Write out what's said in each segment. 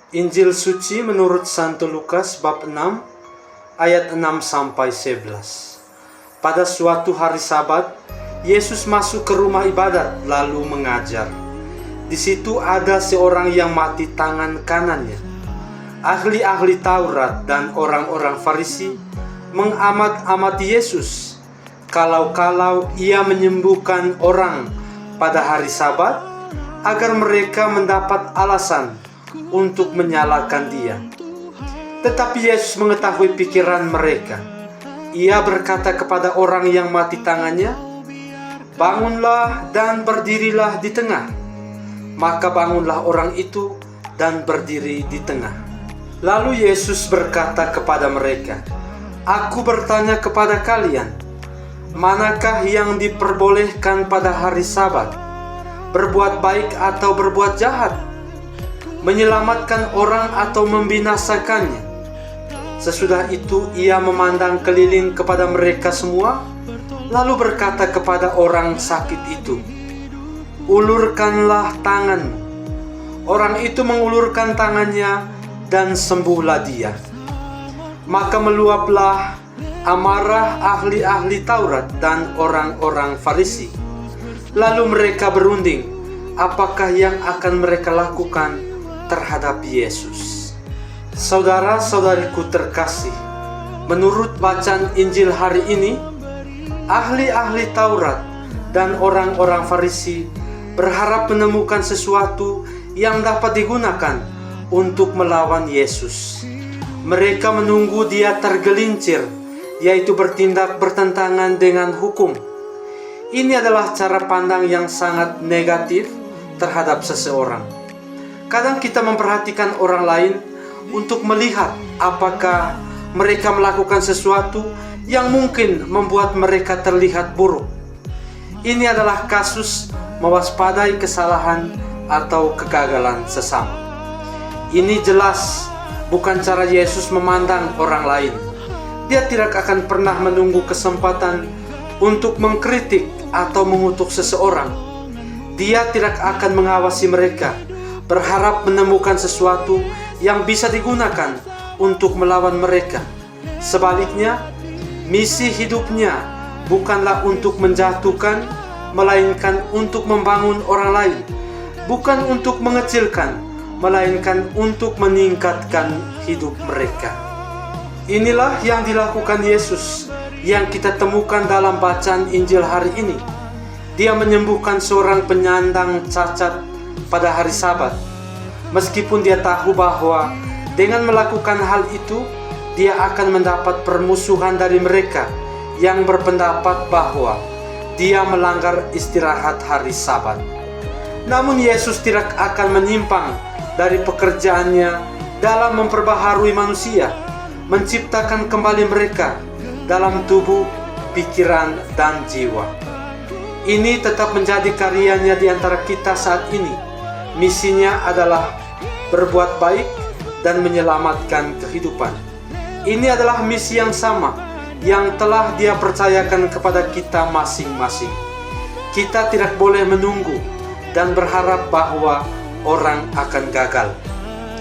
Injil suci menurut Santo Lukas bab 6 ayat 6-11. Pada suatu hari Sabat, Yesus masuk ke rumah ibadat lalu mengajar. Di situ ada seorang yang mati tangan kanannya. Ahli-ahli Taurat dan orang-orang Farisi mengamat-amati Yesus. Kalau-kalau ia menyembuhkan orang pada hari Sabat, agar mereka mendapat alasan untuk menyalahkan dia. Tetapi Yesus mengetahui pikiran mereka. Ia berkata kepada orang yang mati tangannya, "Bangunlah dan berdirilah di tengah." Maka bangunlah orang itu dan berdiri di tengah. Lalu Yesus berkata kepada mereka, "Aku bertanya kepada kalian, manakah yang diperbolehkan pada hari Sabat? Berbuat baik atau berbuat jahat? Menyelamatkan orang atau membinasakannya?" Sesudah itu ia memandang keliling kepada mereka semua, lalu berkata kepada orang sakit itu, "Ulurkanlah tanganmu." Orang itu mengulurkan tangannya dan sembuhlah dia. Maka meluaplah amarah ahli-ahli Taurat dan orang-orang Farisi. Lalu mereka berunding, apakah yang akan mereka lakukan terhadap Yesus. Saudara-saudariku terkasih, menurut bacaan Injil hari ini, ahli-ahli Taurat dan orang-orang Farisi berharap menemukan sesuatu yang dapat digunakan untuk melawan Yesus. Mereka menunggu dia tergelincir, yaitu bertindak bertentangan dengan hukum. Ini adalah cara pandang yang sangat negatif terhadap seseorang. Kadang kita memperhatikan orang lain untuk melihat apakah mereka melakukan sesuatu yang mungkin membuat mereka terlihat buruk. Ini adalah kasus mewaspadai kesalahan atau kegagalan sesama. Ini jelas bukan cara Yesus memandang orang lain. Dia tidak akan pernah menunggu kesempatan untuk mengkritik atau mengutuk seseorang. Dia tidak akan mengawasi mereka, berharap menemukan sesuatu yang bisa digunakan untuk melawan mereka. Sebaliknya, misi hidupnya bukanlah untuk menjatuhkan, melainkan untuk membangun orang lain. Bukan untuk mengecilkan, melainkan untuk meningkatkan hidup mereka. Inilah yang dilakukan Yesus yang kita temukan dalam bacaan Injil hari ini. Dia menyembuhkan seorang penyandang cacat pada hari Sabat. Meskipun dia tahu bahwa dengan melakukan hal itu, dia akan mendapat permusuhan dari mereka yang berpendapat bahwa dia melanggar istirahat hari Sabat. Namun Yesus tidak akan menyimpang dari pekerjaannya dalam memperbaharui manusia, menciptakan kembali mereka dalam tubuh, pikiran, dan jiwa. Ini tetap menjadi karyanya di antara kita saat ini. Misinya adalah berbuat baik dan menyelamatkan kehidupan. Ini adalah misi yang sama yang telah Dia percayakan kepada kita masing-masing. Kita tidak boleh menunggu dan berharap bahwa orang akan gagal.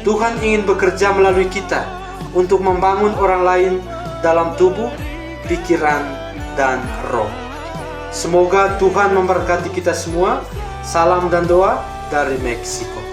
Tuhan ingin bekerja melalui kita untuk membangun orang lain dalam tubuh, pikiran, dan roh. Semoga Tuhan memberkati kita semua. Salam dan doa dari Meksiko.